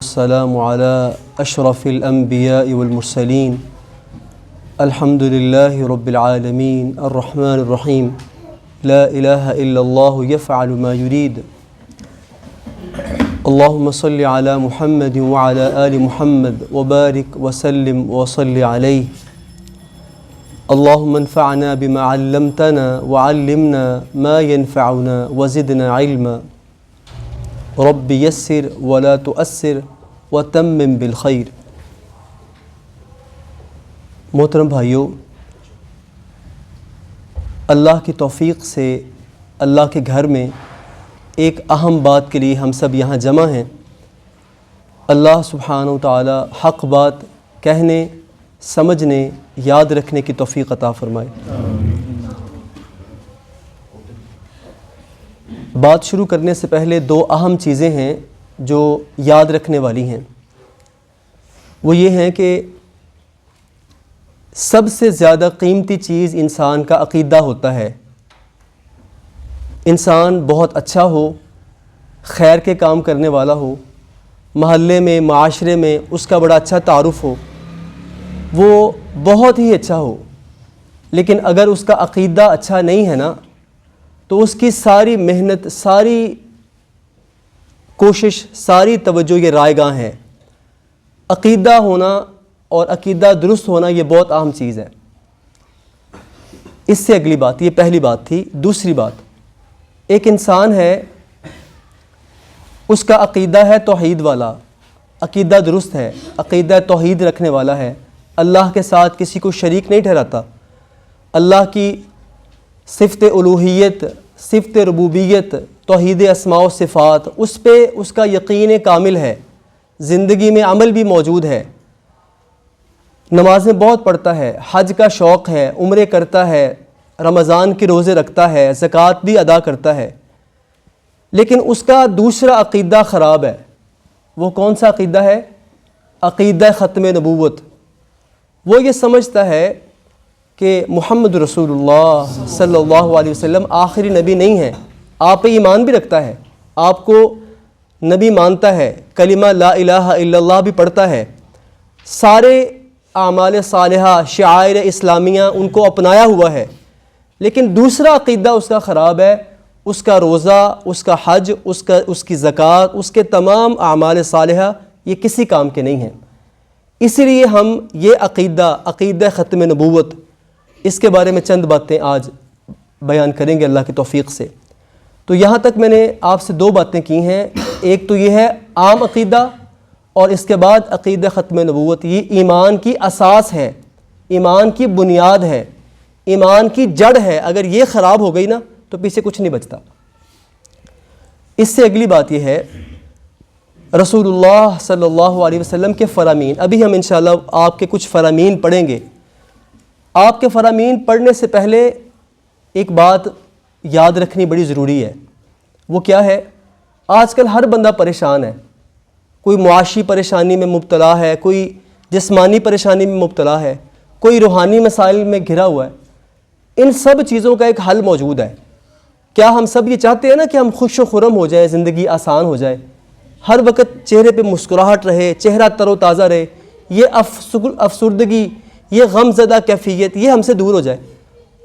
السلام على أشرف الأنبياء والمرسلين الحمد لله رب العالمين الرحمن الرحيم لا إله إلا الله يفعل ما يريد اللهم صل على محمد وعلى آل محمد وبارك وسلم وصل عليه اللهم انفعنا بما علمتنا وعلمنا ما ينفعنا وزدنا علما رب یسر ولا تؤثر وتمم بالخیر۔ محترم بھائیو، اللہ کی توفیق سے اللہ کے گھر میں ایک اہم بات کے لیے ہم سب یہاں جمع ہیں۔ اللہ سبحانہ و تعالی حق بات کہنے، سمجھنے، یاد رکھنے کی توفیق عطا فرمائے۔ بات شروع کرنے سے پہلے دو اہم چیزیں ہیں جو یاد رکھنے والی ہیں۔ وہ یہ ہیں کہ سب سے زیادہ قیمتی چیز انسان کا عقیدہ ہوتا ہے۔ انسان بہت اچھا ہو، خیر کے کام کرنے والا ہو، محلے میں، معاشرے میں اس کا بڑا اچھا تعارف ہو، وہ بہت ہی اچھا ہو، لیکن اگر اس کا عقیدہ اچھا نہیں ہے نا تو اس کی ساری محنت، ساری کوشش، ساری توجہ یہ رائے گاہ ہے۔ عقیدہ ہونا اور عقیدہ درست ہونا یہ بہت اہم چیز ہے۔ اس سے اگلی بات، یہ پہلی بات تھی۔ دوسری بات، ایک انسان ہے، اس کا عقیدہ ہے توحید والا، عقیدہ درست ہے، عقیدہ توحید رکھنے والا ہے، اللہ کے ساتھ کسی کو شریک نہیں ٹھہراتا، اللہ کی صفت الوہیت، صفت ربوبیت، توحید اسماء و صفات، اس پہ اس کا یقین کامل ہے، زندگی میں عمل بھی موجود ہے، نمازیں بہت پڑھتا ہے، حج کا شوق ہے، عمرے کرتا ہے، رمضان کے روزے رکھتا ہے، زکوٰۃ بھی ادا کرتا ہے، لیکن اس کا دوسرا عقیدہ خراب ہے۔ وہ کون سا عقیدہ ہے؟ عقیدہ ختم نبوت۔ وہ یہ سمجھتا ہے کہ محمد رسول اللہ صلی اللہ علیہ وسلم آخری نبی نہیں ہے، آپ پہ ایمان بھی رکھتا ہے، آپ کو نبی مانتا ہے، کلمہ لا الہ الا اللہ بھی پڑھتا ہے، سارے اعمال صالحہ، شعائر اسلامیہ ان کو اپنایا ہوا ہے، لیکن دوسرا عقیدہ اس کا خراب ہے۔ اس کا روزہ، اس کا حج، اس کی زکوٰۃ، اس کے تمام اعمال صالحہ یہ کسی کام کے نہیں ہیں۔ اسی لیے ہم یہ عقیدہ ختم نبوت، اس کے بارے میں چند باتیں آج بیان کریں گے اللہ کی توفیق سے۔ تو یہاں تک میں نے آپ سے دو باتیں کی ہیں، ایک تو یہ ہے عام عقیدہ، اور اس کے بعد عقیدہ ختم نبوت۔ یہ ایمان کی اساس ہے، ایمان کی بنیاد ہے، ایمان کی جڑ ہے۔ اگر یہ خراب ہو گئی نا تو پیچھے کچھ نہیں بچتا۔ اس سے اگلی بات یہ ہے، رسول اللہ صلی اللہ علیہ وسلم کے فرامین۔ ابھی ہم انشاءاللہ آپ کے کچھ فرامین پڑھیں گے۔ آپ کے فرامین پڑھنے سے پہلے ایک بات یاد رکھنی بڑی ضروری ہے۔ وہ کیا ہے؟ آج کل ہر بندہ پریشان ہے، کوئی معاشی پریشانی میں مبتلا ہے، کوئی جسمانی پریشانی میں مبتلا ہے، کوئی روحانی مسائل میں گھرا ہوا ہے۔ ان سب چیزوں کا ایک حل موجود ہے۔ کیا ہم سب یہ چاہتے ہیں نا کہ ہم خوش و خرم ہو جائیں، زندگی آسان ہو جائے، ہر وقت چہرے پہ مسکراہٹ رہے، چہرہ تر و تازہ رہے، یہ افسردگی، یہ غم زدہ کیفیت یہ ہم سے دور ہو جائے؟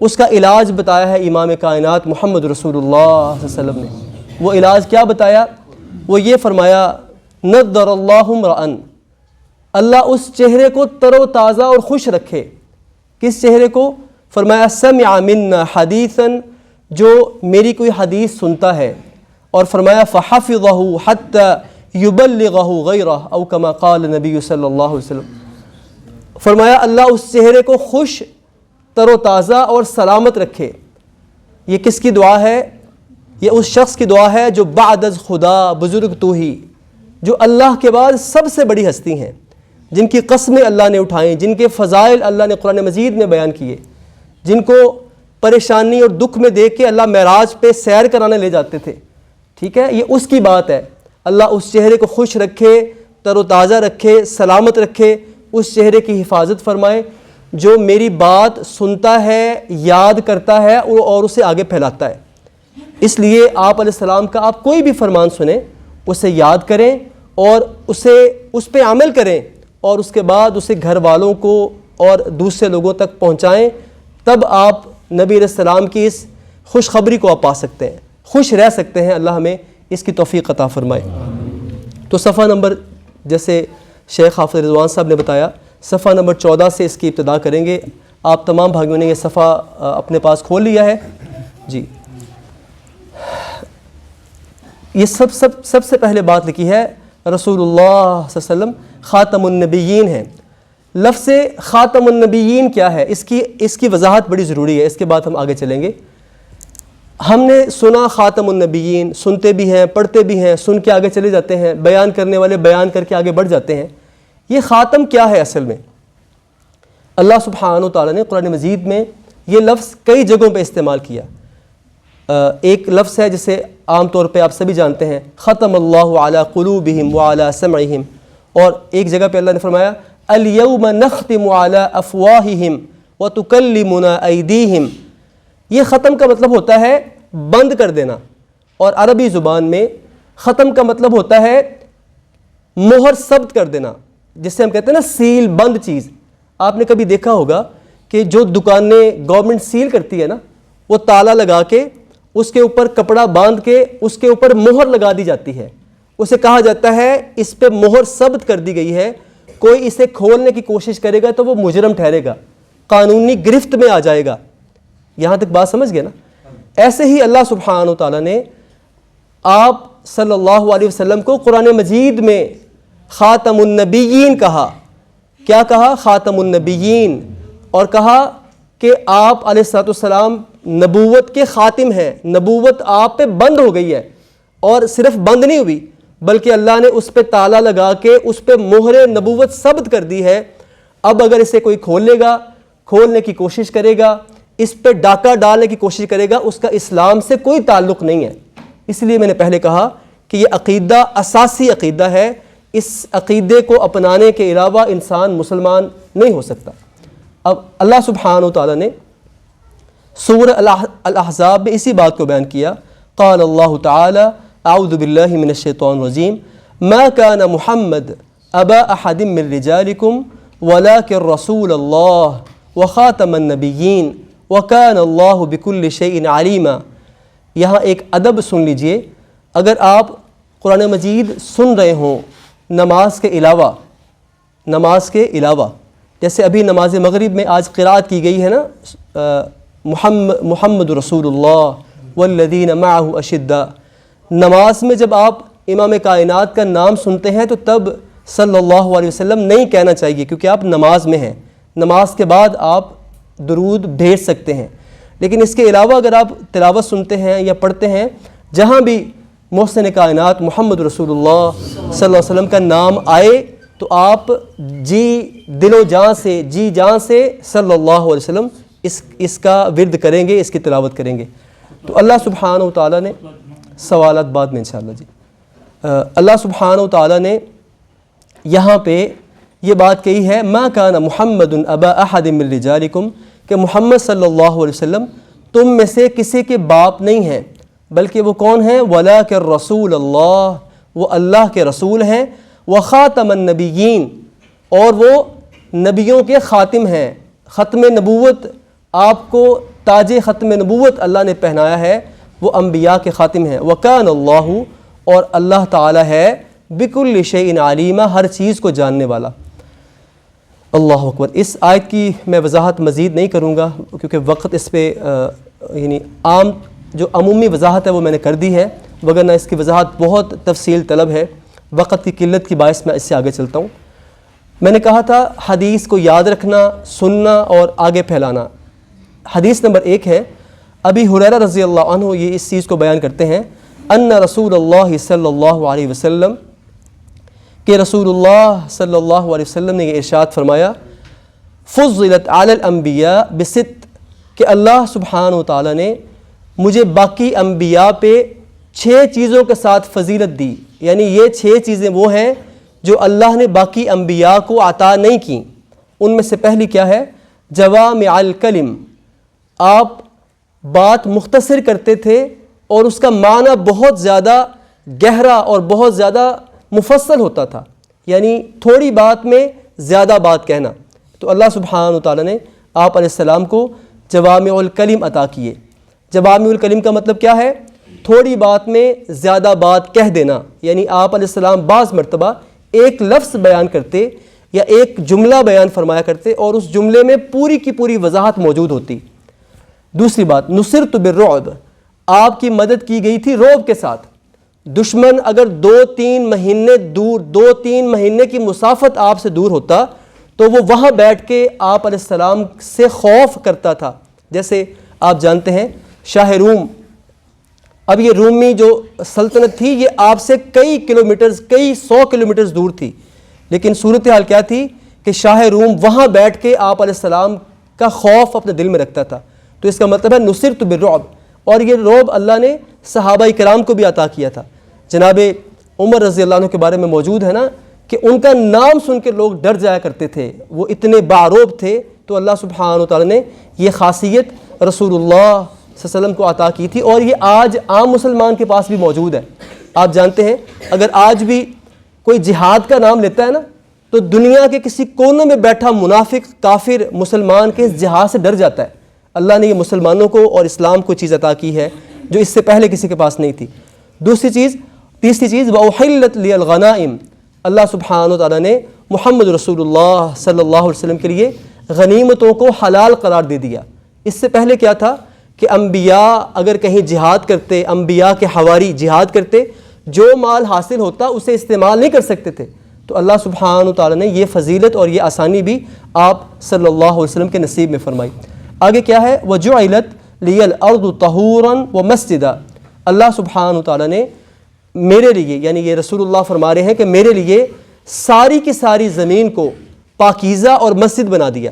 اس کا علاج بتایا ہے امام کائنات محمد رسول اللہ صلی اللہ علیہ وسلم نے۔ وہ علاج کیا بتایا؟ وہ یہ فرمایا، نضر اللہ امرأً، اللہ اس چہرے کو تر و تازہ اور خوش رکھے۔ کس چہرے کو؟ فرمایا سمع منا حدیثاً، جو میری کوئی حدیث سنتا ہے، اور فرمایا فحفظہ حتی یبلغہ غیرہ، او کما قال نبی صلی اللہ علیہ وسلم۔ فرمایا اللہ اس چہرے کو خوش، تر و تازہ اور سلامت رکھے۔ یہ کس کی دعا ہے؟ یہ اس شخص کی دعا ہے جو بعد از خدا بزرگ تو ہی، جو اللہ کے بعد سب سے بڑی ہستی ہیں، جن کی قسمیں اللہ نے اٹھائیں، جن کے فضائل اللہ نے قرآن مجید میں بیان کیے، جن کو پریشانی اور دکھ میں دیکھ کے اللہ معراج پہ سیر کرانے لے جاتے تھے۔ ٹھیک ہے، یہ اس کی بات ہے۔ اللہ اس چہرے کو خوش رکھے، تر و تازہ رکھے، سلامت رکھے، اس چہرے کی حفاظت فرمائے جو میری بات سنتا ہے، یاد کرتا ہے اور اسے آگے پھیلاتا ہے۔ اس لیے آپ علیہ السلام کا آپ کوئی بھی فرمان سنیں، اسے یاد کریں، اور اس پہ عمل کریں اور اس کے بعد اسے گھر والوں کو اور دوسرے لوگوں تک پہنچائیں، تب آپ نبی علیہ السلام کی اس خوشخبری کو آپ پا سکتے ہیں، خوش رہ سکتے ہیں۔ اللہ ہمیں اس کی توفیق عطا فرمائے۔ تو صفحہ نمبر، جیسے شیخ حافظ رضوان صاحب نے بتایا، صفحہ نمبر 14 سے اس کی ابتدا کریں گے۔ آپ تمام بھائیوں نے یہ صفحہ اپنے پاس کھول لیا ہے جی۔ یہ سب سے پہلے بات لکھی ہے رسول اللہ صلی اللہ علیہ وسلم خاتم النبیین ہیں۔ لفظ خاتم النبیین کیا ہے، اس کی وضاحت بڑی ضروری ہے، اس کے بعد ہم آگے چلیں گے۔ ہم نے سنا خاتم النبیین، سنتے بھی ہیں، پڑھتے بھی ہیں، سن کے آگے چلے جاتے ہیں، بیان کرنے والے بیان کر کے آگے بڑھ جاتے ہیں۔ یہ خاتم کیا ہے اصل میں؟ اللہ سبحانہ و تعالیٰ نے قرآن مجید میں یہ لفظ کئی جگہوں پہ استعمال کیا۔ ایک لفظ ہے جسے عام طور پہ آپ سبھی جانتے ہیں، ختم اللہ علی قلوبہم وعلی سمعہم، اور ایک جگہ پہ اللہ نے فرمایا الیوم نختم علی افواہہم وتکلمنا ایدیہم۔ یہ ختم کا مطلب ہوتا ہے بند کر دینا، اور عربی زبان میں ختم کا مطلب ہوتا ہے مہر ثبت کر دینا، جسے ہم کہتے ہیں نا سیل بند چیز۔ آپ نے کبھی دیکھا ہوگا کہ جو دکانیں گورنمنٹ سیل کرتی ہے نا، وہ تالا لگا کے اس کے اوپر کپڑا باندھ کے اس کے اوپر مہر لگا دی جاتی ہے، اسے کہا جاتا ہے اس پہ مہر ثبت کر دی گئی ہے، کوئی اسے کھولنے کی کوشش کرے گا تو وہ مجرم ٹھہرے گا، قانونی گرفت میں آ جائے گا۔ یہاں تک بات سمجھ گئے نا؟ ایسے ہی اللہ سبحانہ و تعالیٰ نے آپ صلی اللہ علیہ وسلم کو قرآن مجید میں خاتم النبیین کہا۔ کیا کہا؟ خاتم النبیین، اور کہا کہ آپ علیہ الصلوۃ والسلام نبوت کے خاتم ہیں، نبوت آپ پہ بند ہو گئی ہے، اور صرف بند نہیں ہوئی بلکہ اللہ نے اس پہ تالا لگا کے اس پہ مہر نبوت ثبت کر دی ہے۔ اب اگر اسے کوئی کھولے گا، کھولنے کی کوشش کرے گا، اس پہ ڈاکہ ڈالنے کی کوشش کرے گا، اس کا اسلام سے کوئی تعلق نہیں ہے۔ اس لیے میں نے پہلے کہا کہ یہ عقیدہ اساسی عقیدہ ہے، اس عقیدے کو اپنانے کے علاوہ انسان مسلمان نہیں ہو سکتا۔ اب اللہ سبحانہ و تعالیٰ نے سورہ الاحزاب میں اسی بات کو بیان کیا۔ قال اللہ تعالی اعوذ باللہ من الشیطان الرجیم ما کان محمد ابا احد من رجالکم ولکن رسول اللہ وخاتم النبیین وکان اللہ بکل شیء علیما۔ یہاں ایک ادب سن لیجئے، اگر آپ قرآن مجید سن رہے ہوں نماز کے علاوہ، جیسے ابھی نماز مغرب میں آج قرات کی گئی ہے نا، محمد رسول اللہ والذین معہ اشداء، نماز میں جب آپ امام کائنات کا نام سنتے ہیں تو تب صلی اللہ علیہ وسلم نہیں کہنا چاہیے، کیونکہ آپ نماز میں ہیں، نماز کے بعد آپ درود بھیج سکتے ہیں۔ لیکن اس کے علاوہ اگر آپ تلاوت سنتے ہیں یا پڑھتے ہیں، جہاں بھی محسن کائنات محمد رسول اللہ صلی اللہ علیہ وسلم کا نام آئے تو آپ دل و جان سے، جی جان سے صلی اللہ علیہ وسلم اس کا ورد کریں گے، اس کی تلاوت کریں گے۔ تو اللہ سبحانہ و تعالیٰ نے، سوالات بعد میں انشاءاللہ جی، اللہ سبحانہ و تعالیٰ نے یہاں پہ یہ بات کہی ہے ما کان محمد ابا احد من رجالکم، کہ محمد صلی اللہ علیہ وسلم تم میں سے کسی کے باپ نہیں ہیں، بلکہ وہ کون ہیں؟ ولیکن رسول اللہ، وہ اللہ کے رسول ہیں، وخاتم النبیین، اور وہ نبیوں کے خاتم ہیں۔ ختم نبوت، آپ کو تاج ختم نبوت اللہ نے پہنایا ہے، وہ انبیاء کے خاتم ہیں۔ وکان اللہ، اور اللہ تعالی ہے بکل شیء علیما، ہر چیز کو جاننے والا۔ اللہ اکبر۔ اس آیت کی میں وضاحت مزید نہیں کروں گا کیونکہ وقت اس پہ یعنی عام جو عمومی وضاحت ہے وہ میں نے کر دی ہے، وگرنہ اس کی وضاحت بہت تفصیل طلب ہے، وقت کی قلت کی باعث میں اس سے آگے چلتا ہوں۔ میں نے کہا تھا حدیث کو یاد رکھنا، سننا اور آگے پھیلانا۔ حدیث نمبر 1 ہے، ابی ہریرہ رضی اللہ عنہ یہ اس چیز کو بیان کرتے ہیں، ان رسول اللہ صلی اللہ علیہ وسلم، کہ رسول اللہ صلی اللہ علیہ وسلم نے یہ ارشاد فرمایا، فضلت علی الانبیاء بست، کہ اللہ سبحانہ و تعالیٰ نے مجھے باقی انبیاء پہ 6 چیزوں کے ساتھ فضیلت دی، یعنی یہ 6 چیزیں وہ ہیں جو اللہ نے باقی انبیاء کو عطا نہیں کیں۔ ان میں سے پہلی کیا ہے؟ جوامع الکلم، آپ بات مختصر کرتے تھے اور اس کا معنی بہت زیادہ گہرا اور بہت زیادہ مفصل ہوتا تھا، یعنی تھوڑی بات میں زیادہ بات کہنا. تو اللہ سبحانہ وتعالیٰ نے آپ علیہ السلام کو جوامع الکلم عطا کیے. جوامع الکلم کا مطلب کیا ہے؟ تھوڑی بات میں زیادہ بات کہہ دینا. یعنی آپ علیہ السلام بعض مرتبہ ایک لفظ بیان کرتے یا ایک جملہ بیان فرمایا کرتے اور اس جملے میں پوری کی پوری وضاحت موجود ہوتی. دوسری بات، نصرت بالرعب، آپ کی مدد کی گئی تھی رعب کے ساتھ. دشمن اگر 2-3 مہینے دور، 2-3 مہینے کی مسافت آپ سے دور ہوتا تو وہ وہاں بیٹھ کے آپ علیہ السلام سے خوف کرتا تھا. جیسے آپ جانتے ہیں شاہ روم، اب یہ رومی جو سلطنت تھی یہ آپ سے کئی کلومیٹرز، کئی 100 کلومیٹرز دور تھی، لیکن صورتحال کیا تھی کہ شاہ روم وہاں بیٹھ کے آپ علیہ السلام کا خوف اپنے دل میں رکھتا تھا. تو اس کا مطلب ہے نصرت بالرعب. اور یہ رعب اللہ نے صحابہ کرام کو بھی عطا کیا تھا. جناب عمر رضی اللہ عنہ کے بارے میں موجود ہے نا کہ ان کا نام سن کے لوگ ڈر جایا کرتے تھے، وہ اتنے باروب تھے. تو اللہ سبحانہ وتعالی نے یہ خاصیت رسول اللہ صلی اللہ علیہ وسلم کو عطا کی تھی، اور یہ آج عام مسلمان کے پاس بھی موجود ہے. آپ جانتے ہیں اگر آج بھی کوئی جہاد کا نام لیتا ہے نا تو دنیا کے کسی کونے میں بیٹھا منافق کافر مسلمان کے اس جہاد سے ڈر جاتا ہے. اللہ نے یہ مسلمانوں کو اور اسلام کو چیز عطا کی ہے جو اس سے پہلے کسی کے پاس نہیں تھی. تیسری چیز وَأُحِلَّتْ لِيَ الْغَنَائِمُ، اللہ سبحانہ وتعالیٰ نے محمد رسول اللہ صلی اللہ علیہ وسلم کے لیے غنیمتوں کو حلال قرار دے دیا. اس سے پہلے کیا تھا کہ انبیاء اگر کہیں جہاد کرتے، انبیاء کے حواری جہاد کرتے، جو مال حاصل ہوتا اسے استعمال نہیں کر سکتے تھے. تو اللہ سبحانہ وتعالیٰ نے یہ فضیلت اور یہ آسانی بھی آپ صلی اللہ علیہ وسلم کے نصیب میں فرمائی. آگے کیا ہے؟ وَجُعِلَتْ لِيَ الْأَرْضُ طَهُورًا وَمَسْجِدًا، اللہ سبحانہ وتعالیٰ نے میرے لیے، یعنی یہ رسول اللہ فرما رہے ہیں کہ میرے لیے ساری کی ساری زمین کو پاکیزہ اور مسجد بنا دیا.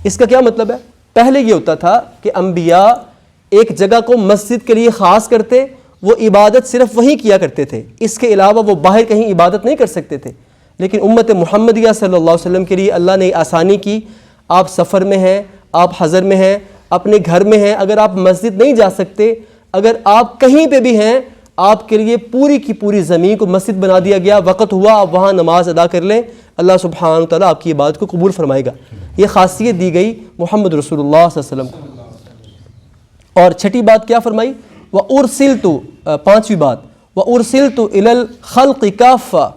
اس کا کیا مطلب ہے؟ پہلے یہ ہوتا تھا کہ انبیاء ایک جگہ کو مسجد کے لیے خاص کرتے، وہ عبادت صرف وہیں کیا کرتے تھے، اس کے علاوہ وہ باہر کہیں عبادت نہیں کر سکتے تھے. لیکن امت محمدیہ صلی اللہ علیہ وسلم کے لیے اللہ نے آسانی کی. آپ سفر میں ہیں، آپ حضر میں ہیں، اپنے گھر میں ہیں، اگر آپ مسجد نہیں جا سکتے، اگر آپ کہیں پہ بھی ہیں، آپ کے لیے پوری کی پوری زمین کو مسجد بنا دیا گیا. وقت ہوا آپ وہاں نماز ادا کر لیں، اللہ سبحانہ وتعالیٰ آپ کی عبادت کو قبول فرمائے گا. یہ خاصیت دی گئی محمد رسول اللہ صلی اللہ علیہ وسلم کو. اور چھٹی بات کیا فرمائی؟ وَأُرْسِلْتُ، پانچویں بات، وَأُرْسِلْتُ إِلَى الْخَلْقِ كَافَّةً.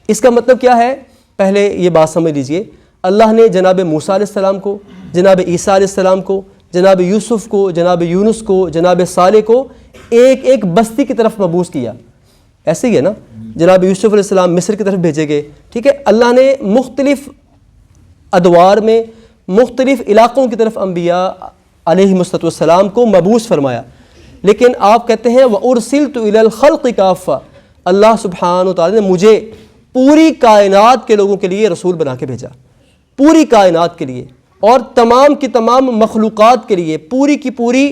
اس کا مطلب کیا ہے؟ پہلے یہ بات سمجھ لیجئے. اللہ نے جناب موسیٰ علیہ السلام کو، جناب عیسیٰ علیہ السلام کو، جناب یوسف کو، جناب یونس کو، جناب صالح کو ایک ایک بستی کی طرف مبعوث کیا. ایسے ہی ہے نا، جناب یوسف علیہ السلام مصر کی طرف بھیجے گئے. ٹھیک ہے، اللہ نے مختلف ادوار میں مختلف علاقوں کی طرف انبیاء علیہ السلام کو مبعوث فرمایا. لیکن آپ کہتے ہیں وَأُرْسِلْتُ إِلَى الْخَلْقِ كَافَّةً، اللہ سبحانہ وتعالیٰ نے مجھے پوری کائنات کے لوگوں کے لیے رسول بنا کے بھیجا، پوری کائنات کے لیے اور تمام کی تمام مخلوقات کے لیے، پوری کی پوری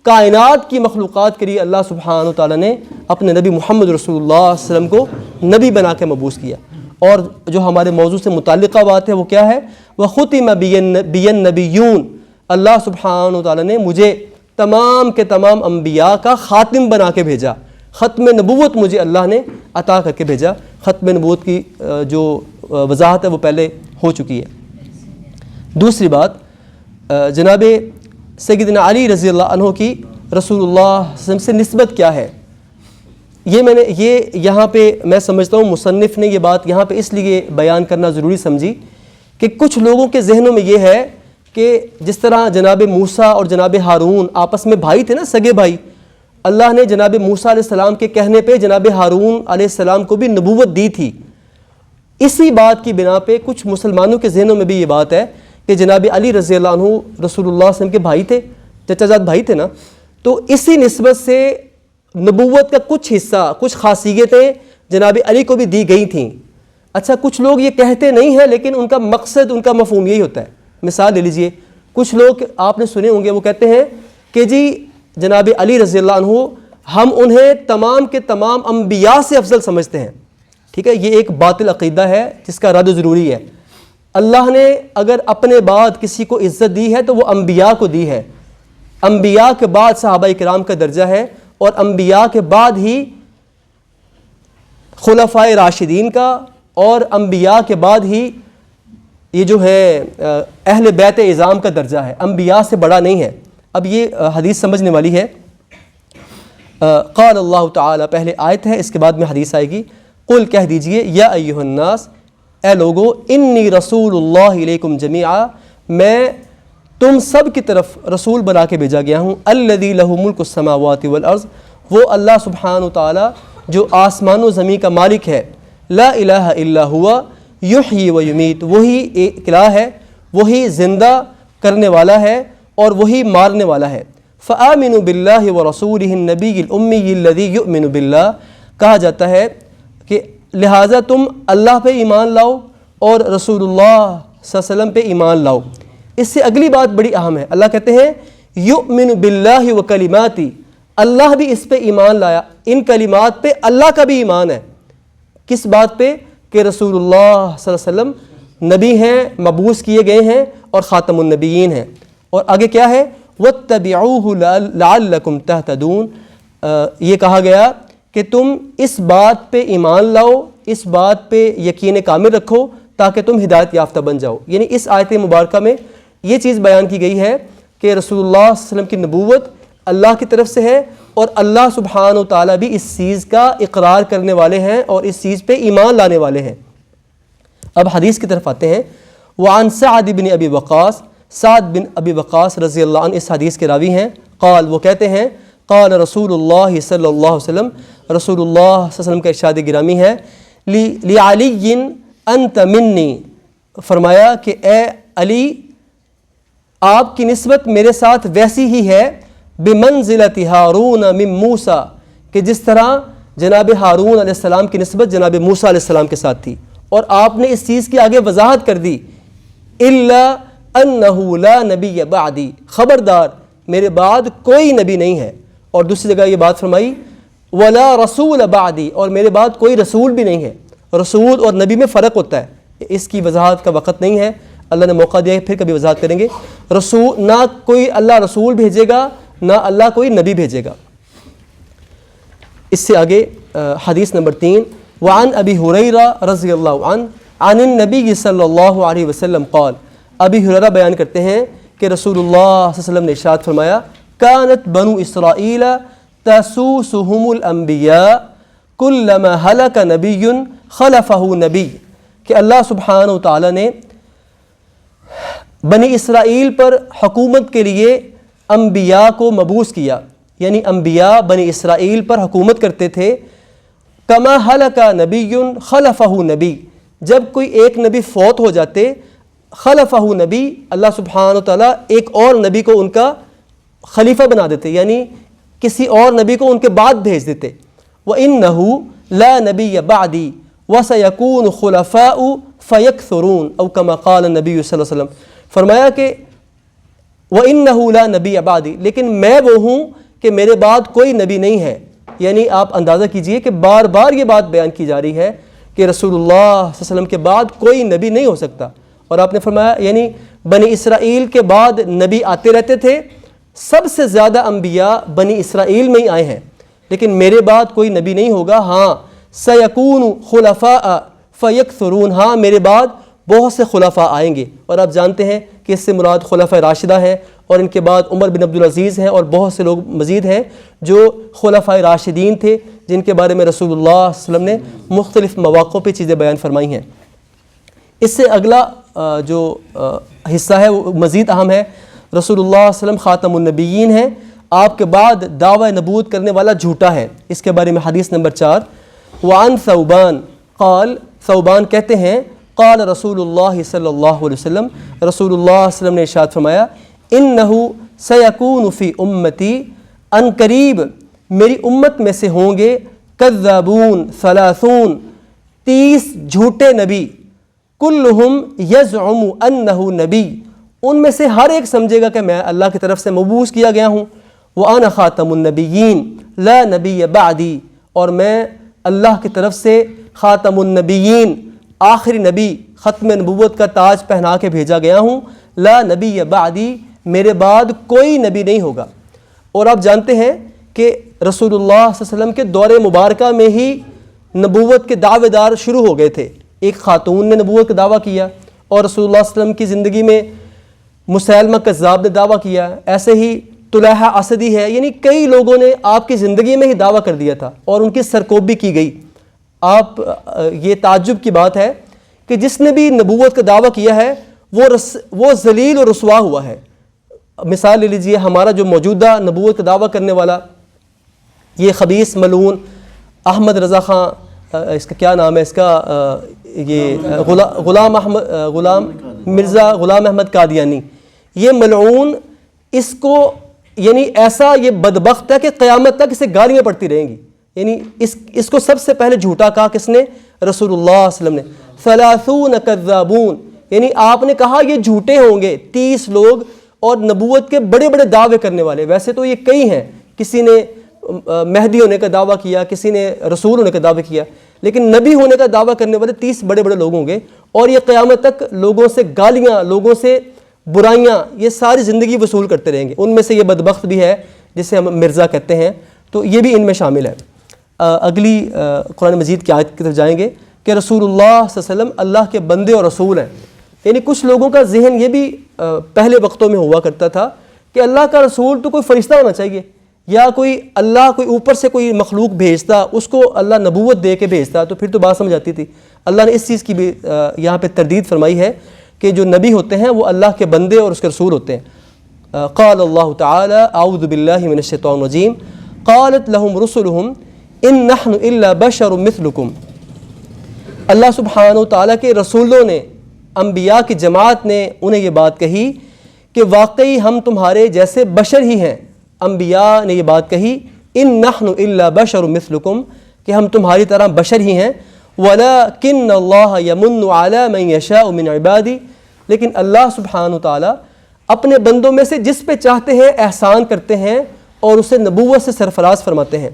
کائنات کی مخلوقات کے لیے اللہ سبحانہ وتعالیٰ نے اپنے نبی محمد رسول اللہ صلی اللہ علیہ وسلم کو نبی بنا کے مبعوث کیا. اور جو ہمارے موضوع سے متعلقہ بات ہے وہ کیا ہے؟ وَخُتِمَ بِيَ النَّبِيُّونَ، اللہ سبحانہ وتعالیٰ نے مجھے تمام کے تمام انبیاء کا خاتم بنا کے بھیجا. ختم نبوت مجھے اللہ نے عطا کر کے بھیجا. ختم نبوت کی جو وضاحت ہے وہ پہلے ہو چکی ہے. دوسری بات، جناب سیدنا علی رضی اللہ عنہ کی رسول اللہ صلی اللہ علیہ وسلم سے نسبت کیا ہے؟ یہ یہاں پہ میں سمجھتا ہوں مصنف نے یہ بات یہاں پہ اس لیے بیان کرنا ضروری سمجھی کہ کچھ لوگوں کے ذہنوں میں یہ ہے کہ جس طرح جناب موسیٰ اور جناب ہارون آپس میں بھائی تھے نا، سگے بھائی، اللہ نے جناب موسیٰ علیہ السلام کے کہنے پہ جناب ہارون علیہ السلام کو بھی نبوت دی تھی. اسی بات کی بنا پہ کچھ مسلمانوں کے ذہنوں میں بھی یہ بات ہے کہ جناب علی رضی اللہ عنہ رسول اللہ صلی اللہ علیہ وسلم کے بھائی تھے، چچا زاد بھائی تھے نا، تو اسی نسبت سے نبوت کا کچھ حصہ، کچھ خاصیتیں جناب علی کو بھی دی گئی تھیں. اچھا، کچھ لوگ یہ کہتے نہیں ہیں لیکن ان کا مقصد، ان کا مفہوم یہی ہوتا ہے. مثال لے لیجئے، کچھ لوگ آپ نے سنے ہوں گے وہ کہتے ہیں کہ جی جناب علی رضی اللہ عنہ ہم انہیں تمام کے تمام انبیاء سے افضل سمجھتے ہیں. ٹھیک ہے، یہ ایک باطل عقیدہ ہے جس کا رد ضروری ہے. اللہ نے اگر اپنے بعد کسی کو عزت دی ہے تو وہ انبیاء کو دی ہے. انبیاء کے بعد صحابہ کرام کا درجہ ہے، اور انبیاء کے بعد ہی خلفائے راشدین کا اور انبیاء کے بعد ہی یہ جو ہے اہل بیت اعظام کا درجہ ہے، انبیاء سے بڑا نہیں ہے۔ اب یہ حدیث سمجھنے والی ہے۔ قال اللہ تعالی، پہلے آیت ہے، اس کے بعد میں حدیث آئے گی۔ قل کہہ دیجئے، یا ایھا الناس، اے لوگو، انی رسول اللہ الیکم جمیعا، میں تم سب کی طرف رسول بنا کے بھیجا گیا ہوں۔ الذی لہ ملک السماوات والارض، وہ اللہ سبحانہ و تعالی جو آسمان و زمین کا مالک ہے۔ لا الہ الا ہوا یحیی و یمیت، وہی ایک الہ ہے، وہی زندہ کرنے والا ہے اور وہی مارنے والا ہے۔ فآمنوا باللہ ورسولہ النبی الامی الذی یؤمن باللہ، کہا جاتا ہے کہ لہٰذا تم اللہ پہ ایمان لاؤ اور رسول اللہ صلی اللہ علیہ وسلم پہ ایمان لاؤ۔ اس سے اگلی بات بڑی اہم ہے، اللہ کہتے ہیں یؤمن باللہ و کلماتی، اللہ بھی اس پہ ایمان لایا، ان کلمات پہ اللہ کا بھی ایمان ہے۔ کس بات پہ؟ کہ رسول اللہ صلی اللہ علیہ وسلم نبی ہیں، مبعوث کیے گئے ہیں اور خاتم النبیین ہیں۔ اور آگے کیا ہے؟ وَاتَّبِعُوهُ لَعَلَّكُمْ تَهْتَدُونَ، یہ کہا گیا کہ تم اس بات پہ ایمان لاؤ، اس بات پہ یقین کامل رکھو تاکہ تم ہدایت یافتہ بن جاؤ۔ یعنی اس آیت مبارکہ میں یہ چیز بیان کی گئی ہے کہ رسول اللہ صلی اللہ علیہ وسلم کی نبوت اللہ کی طرف سے ہے اور اللہ سبحانہ و تعالیٰ بھی اس چیز کا اقرار کرنے والے ہیں اور اس چیز پہ ایمان لانے والے ہیں۔ اب حدیث کی طرف آتے ہیں۔ وعن سعد بن ابی وقاص، سعد بن ابی وقاص رضی اللہ عنہ اس حدیث کے راوی ہیں۔ قال، وہ کہتے ہیں قال رسول اللہ صلی اللہ علیہ وسلم، رسول اللہ صلی اللہ علیہ وسلم کا ارشاد گرامی ہے، لعلی انت منی، فرمایا کہ اے علی، آپ کی نسبت میرے ساتھ ویسی ہی ہے بمنزلۃ ہارون من موسیٰ، کہ جس طرح جناب ہارون علیہ السلام کی نسبت جناب موسیٰ علیہ السلام کے ساتھ تھی۔ اور آپ نے اس چیز کی آگے وضاحت کر دی، الا انہ لا نبی بعدی، خبردار میرے بعد کوئی نبی نہیں ہے۔ اور دوسری جگہ یہ بات فرمائی، ولا رسول بعدی، اور میرے بعد کوئی رسول بھی نہیں ہے۔ رسول اور نبی میں فرق ہوتا ہے، اس کی وضاحت کا وقت نہیں ہے، اللہ نے موقع دیا ہے، پھر کبھی وضاحت کریں گے۔ رسول، نہ کوئی اللہ رسول بھیجے گا نہ اللہ کوئی نبی بھیجے گا۔ اس سے آگے حدیث نمبر 3، وعن ابی ہریرہ رضی اللہ عنہ عن النبی صلی اللہ علیہ وسلم قال، ابی ہریرہ بیان کرتے ہیں کہ رسول اللہ صلی اللہ علیہ وسلم نے ارشاد فرمایا، کانت بنو اسرائیل تسوسهم الانبیاء کلما ہلک نبی خلفہ نبی، کہ اللہ سبحانہ و تعالیٰ نے بنی اسرائیل پر حکومت کے لیے انبیاء کو مبعوث کیا، یعنی انبیاء بنی اسرائیل پر حکومت کرتے تھے۔ کما ہلک نبی خلفہ نبی، جب کوئی ایک نبی فوت ہو جاتے، خلفہ نبی، اللہ سبحانہ و تعالیٰ ایک اور نبی کو ان کا خلیفہ بنا دیتے، یعنی کسی اور نبی کو ان کے بعد بھیج دیتے۔ وَإِنَّهُ لَا نَبِيَّ بَعْدِي وَسَيَكُونُ خُلَفَاءُ فَيَكْثُرُونَ، او کما قال النبی صلی اللہ علیہ وسلم، فرمایا کہ وَإِنَّهُ لَا نَبِيَّ بَعْدِي، لیکن میں وہ ہوں کہ میرے بعد کوئی نبی نہیں ہے۔ یعنی آپ اندازہ کیجئے کہ بار بار یہ بات بیان کی جا رہی ہے کہ رسول اللہ صلی اللہ علیہ وسلم کے بعد کوئی نبی نہیں ہو سکتا۔ اور آپ نے فرمایا یعنی بنی اسرائیل کے بعد نبی آتے رہتے تھے، سب سے زیادہ انبیاء بنی اسرائیل میں ہی آئے ہیں، لیکن میرے بعد کوئی نبی نہیں ہوگا۔ ہاں، سَيَكُونُ خُلَفَاءَ فَيَكْثُرُونَ، ہاں میرے بعد بہت سے خلفاء آئیں گے۔ اور آپ جانتے ہیں کہ اس سے مراد خلفاء راشدہ ہے، اور ان کے بعد عمر بن عبدالعزیز ہیں اور بہت سے لوگ مزید ہیں جو خلفاء راشدین تھے، جن کے بارے میں رسول اللہ صلی اللہ علیہ وسلم نے مختلف مواقع پہ چیزیں بیان فرمائی ہیں۔ اس سے اگلا جو حصہ ہے وہ مزید اہم ہے۔ رسول اللہ صلی اللہ علیہ وسلم خاتم النبیین ہیں، آپ کے بعد دعوی نبوت کرنے والا جھوٹا ہے۔ اس کے بارے میں حدیث نمبر 4، وعن ثوبان قال، ثوبان کہتے ہیں قال رسول اللہ صلی اللہ علیہ وسلم، رسول اللہ صلی اللہ علیہ وسلم نے ارشاد فرمایا، انہ سیکون فی امتی، ان قریب میری امت میں سے ہوں گے کذابون 30 جھوٹے نبی، کلہم یزعم انہ نبی، ان میں سے ہر ایک سمجھے گا کہ میں اللہ کی طرف سے مبعوث کیا گیا ہوں۔ وَأَنَا خَاتَمُ النَّبِيِّينَ لَا نَبِيَّ بَعْدِي، اور میں اللہ کی طرف سے خاتم النبیین، آخری نبی، ختم نبوت کا تاج پہنا کے بھیجا گیا ہوں۔ لا نبی بعدی، میرے بعد کوئی نبی نہیں ہوگا۔ اور آپ جانتے ہیں کہ رسول اللہ صلی اللہ علیہ وسلم کے دور مبارکہ میں ہی نبوت کے دعوے دار شروع ہو گئے تھے. ایک خاتون نے نبوت کا دعویٰ کیا اور رسول اللہ صلی اللہ علیہ وسلم کی زندگی میں مسیلمہ کذاب نے دعویٰ کیا. ایسے ہی طلحہ اسدی ہے، یعنی کئی لوگوں نے آپ کی زندگی میں ہی دعویٰ کر دیا تھا اور ان کی سرکوب بھی کی گئی. آپ یہ تعجب کی بات ہے کہ جس نے بھی نبوت کا دعویٰ کیا ہے وہ ذلیل اور رسوا ہوا ہے. مثال لے لیجئے، ہمارا جو موجودہ نبوت کا دعویٰ کرنے والا یہ خبیث ملعون احمد رضا خان، اس کا کیا نام ہے اس کا، یہ غلام مرزا غلام احمد قادیانی، یہ ملعون، اس کو یعنی ایسا یہ بدبخت ہے کہ قیامت تک اسے گالیاں پڑتی رہیں گی. یعنی اس کو سب سے پہلے جھوٹا کہا کس نے؟ رسول اللہ صلی اللہ علیہ وسلم نے. 30 کذابون، یعنی آپ نے کہا یہ جھوٹے ہوں گے 30 لوگ اور نبوت کے بڑے بڑے دعوے کرنے والے. ویسے تو یہ کئی ہیں، کسی نے مہدی ہونے کا دعویٰ کیا، کسی نے رسول ہونے کا دعویٰ کیا، لیکن نبی ہونے کا دعویٰ کرنے والے 30 بڑے بڑے لوگ ہوں گے. اور یہ قیامت تک لوگوں سے گالیاں، لوگوں سے برائیاں، یہ ساری زندگی وصول کرتے رہیں گے. ان میں سے یہ بدبخت بھی ہے جسے ہم مرزا کہتے ہیں، تو یہ بھی ان میں شامل ہے. اگلی قرآن مجید کی آیت کی طرف جائیں گے کہ رسول اللہ صلی اللہ علیہ وسلم اللہ کے بندے اور رسول ہیں. یعنی کچھ لوگوں کا ذہن یہ بھی پہلے وقتوں میں ہوا کرتا تھا کہ اللہ کا رسول تو کوئی فرشتہ ہونا چاہیے، یا کوئی اللہ کوئی اوپر سے کوئی مخلوق بھیجتا، اس کو اللہ نبوت دے کے بھیجتا، تو پھر تو بات سمجھ آتی تھی. اللہ نے اس چیز کی بھی یہاں پہ تردید فرمائی ہے کہ جو نبی ہوتے ہیں وہ اللہ کے بندے اور اس کے رسول ہوتے ہیں. قال اللہ تعالی اعوذ باللہ من الشیطان الرجیم قالت لهم رسلهم ان نحن الا بشر مثلکم. اللہ سبحانہ وتعالیٰ کے رسولوں نے، انبیاء کی جماعت نے انہیں یہ بات کہی کہ واقعی ہم تمہارے جیسے بشر ہی ہیں. انبیاء نے یہ بات کہی ان نحن الا بشر مثلکم، کہ ہم تمہاری طرح بشر ہی ہیں. ولکن اللہ یمن علی من یشاء من عبادی، لیکن اللہ سبحانہ وتعالیٰ اپنے بندوں میں سے جس پہ چاہتے ہیں احسان کرتے ہیں اور اسے نبوت سے سرفراز فرماتے ہیں.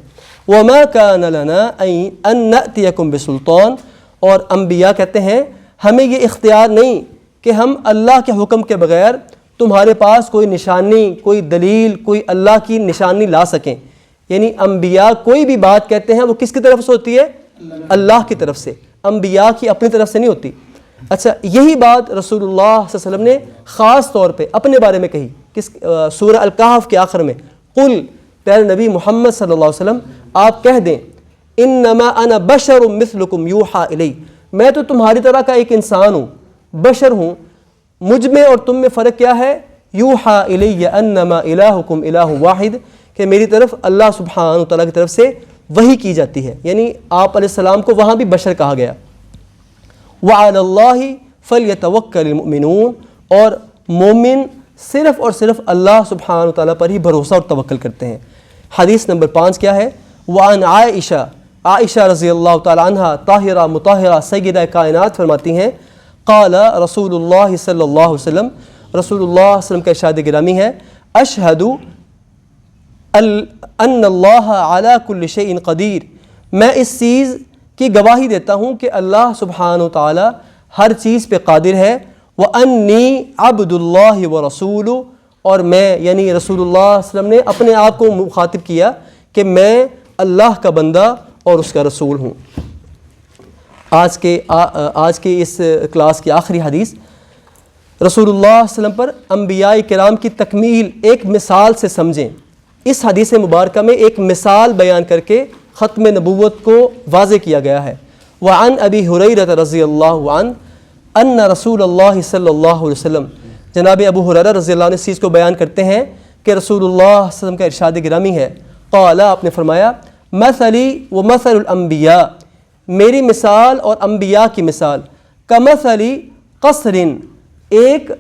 وما كان لنا ان نأتيكم بسلطان، اور انبیاء کہتے ہیں ہمیں یہ اختیار نہیں کہ ہم اللہ کے حکم کے بغیر تمہارے پاس کوئی نشانی، کوئی دلیل، کوئی اللہ کی نشانی لا سکیں. یعنی انبیاء کوئی بھی بات کہتے ہیں وہ کس کی طرف سے ہوتی ہے؟ اللہ کی طرف سے، انبیاء کی اپنی طرف سے نہیں ہوتی. اچھا، یہی بات رسول اللہ صلی اللہ علیہ وسلم نے خاص طور پہ اپنے بارے میں کہی کس سورہ الکہف کے آخر میں. قل، پیارے نبی محمد صلی اللہ علیہ وسلم آپ کہہ دیں انما انا بشر مثلکم یوحا الی، میں تو تمہاری طرح کا ایک انسان ہوں، بشر ہوں. مجھ میں اور تم میں فرق کیا ہے؟ یوحا الی انما الہکم الہ واحد، کہ میری طرف اللہ سبحانہ تعالیٰ کی طرف سے وحی کی جاتی ہے. یعنی آپ علیہ السلام کو وہاں بھی بشر کہا گیا. وعلی اللہ فلیتوکل المؤمنون، اور مومن صرف اور صرف اللہ سبحانہ تعالیٰ پر ہی بھروسہ اور توکل کرتے ہیں. حدیث نمبر 5 کیا ہے؟ وعن عائشہ رضی اللہ تعالیٰ عنہ طاہرہ مطہرہ سیدہ کائنات فرماتی ہیں قال رسول اللہ صلی اللہ علیہ وسلم، رسول اللہ صلی اللہ علیہ وسلم کا ارشاد گرامی ہے اشہد ان اللہ علی کل شیء قدیر، میں اس چیز کی گواہی دیتا ہوں کہ اللہ سبحانہ وتعالی ہر چیز پہ قادر ہے. وانی عبد اللہ ورسولہ، اور میں یعنی رسول اللہ صلی اللہ علیہ وسلم نے اپنے آپ کو مخاطب کیا کہ میں اللہ کا بندہ اور اس کا رسول ہوں. آج کے اس کلاس کی آخری حدیث رسول اللہ صلی اللہ علیہ وسلم پر انبیاء کرام کی تکمیل ایک مثال سے سمجھیں. اس حدیث مبارکہ میں ایک مثال بیان کر کے ختم نبوت کو واضح کیا گیا ہے. وعن ابی ہریرہ رضی اللہ عنہ ان رسول اللہ صلی اللہ علیہ وسلم، جناب ابو ہریرہ رضی اللہ عنہ اس چیز کو بیان کرتے ہیں کہ رسول اللہ صلی اللہ علیہ وسلم کا ارشاد گرامی ہے قال، آپ نے فرمایا مثلی و مثل الانبیاء، میری مثال اور انبیاء کی مثال کمثلی قصر، ایک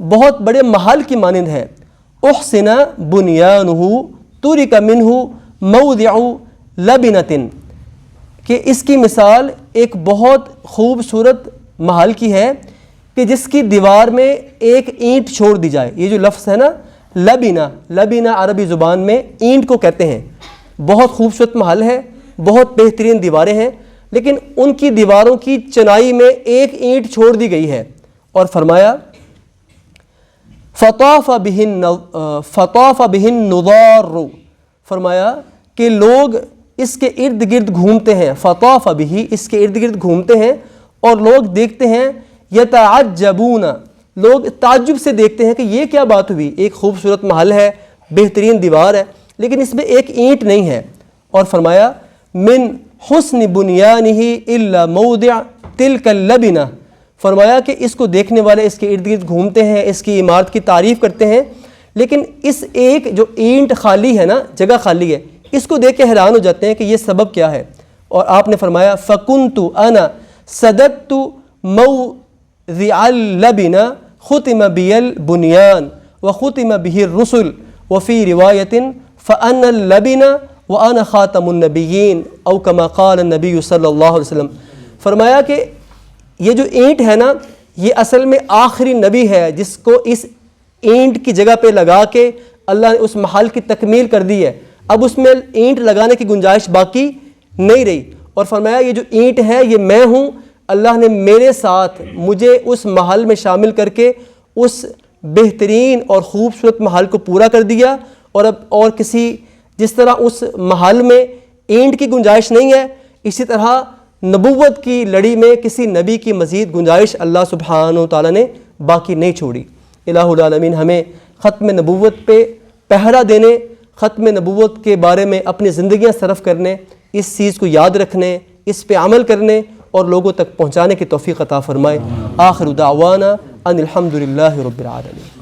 بہت بڑے محل کی مانند ہے. احسن بنیانہ ترک منہ موضع لبنۃ، کہ اس کی مثال ایک بہت خوبصورت محل کی ہے کہ جس کی دیوار میں ایک اینٹ چھوڑ دی جائے. یہ جو لفظ ہے نا لبینہ عربی زبان میں اینٹ کو کہتے ہیں. بہت خوبصورت محل ہے، بہت بہترین دیواریں ہیں، لیکن ان کی دیواروں کی چنائی میں ایک اینٹ چھوڑ دی گئی ہے. اور فرمایا فطاف بہن نضار، فرمایا کہ لوگ اس کے ارد گرد گھومتے ہیں، فطاف بہ، اس کے ارد گرد گھومتے ہیں اور لوگ دیکھتے ہیں، یتعجبون، لوگ تعجب سے دیکھتے ہیں کہ یہ کیا بات ہوئی، ایک خوبصورت محل ہے، بہترین دیوار ہے، لیکن اس میں ایک اینٹ نہیں ہے۔ اور فرمایا من حسن بنیانہ الا موضع تلک اللبنہ، فرمایا کہ اس کو دیکھنے والے اس کے ارد گرد گھومتے ہیں، اس کی عمارت کی تعریف کرتے ہیں، لیکن اس ایک جو اینٹ خالی ہے نا، جگہ خالی ہے، اس کو دیکھ کے حیران ہو جاتے ہیں کہ یہ سبب کیا ہے۔ اور آپ نے فرمایا فَكُنْتُ أَنَا سَدَدْتُ مَوْضِعَ اللَّبِنَ خُتِمَ بِيَ الْبُنْيَانُ وَخُتِمَ بِهِ الرُّسُلُ وَفِي رِوَایَةٍ فَأَنَا اللَّبِنَ وَأَنَا خَاتَمُ النَّبِيِّينَ أو كما قال النبی صلی اللہ علیہ وسلم۔ فرمایا کہ یہ جو اینٹ ہے نا، یہ اصل میں آخری نبی ہے جس کو اس اینٹ کی جگہ پہ لگا کے اللہ نے اس محل کی تکمیل کر دی ہے، اب اس میں اینٹ لگانے کی گنجائش باقی نہیں رہی۔ اور فرمایا یہ جو اینٹ ہے یہ میں ہوں، اللہ نے میرے ساتھ مجھے اس محل میں شامل کر کے اس بہترین اور خوبصورت محل کو پورا کر دیا۔ اور کسی جس طرح اس محل میں اینٹ کی گنجائش نہیں ہے، اسی طرح نبوت کی لڑی میں کسی نبی کی مزید گنجائش اللہ سبحانہ و تعالیٰ نے باقی نہیں چھوڑی۔ الہ العالمین ہمیں ختم نبوت پہ پہرا دینے، ختم نبوت کے بارے میں اپنی زندگیاں صرف کرنے، اس چیز کو یاد رکھنے، اس پہ عمل کرنے اور لوگوں تک پہنچانے کی توفیق عطا فرمائے۔ آخر دعوانا ان الحمد للہ رب العالمین۔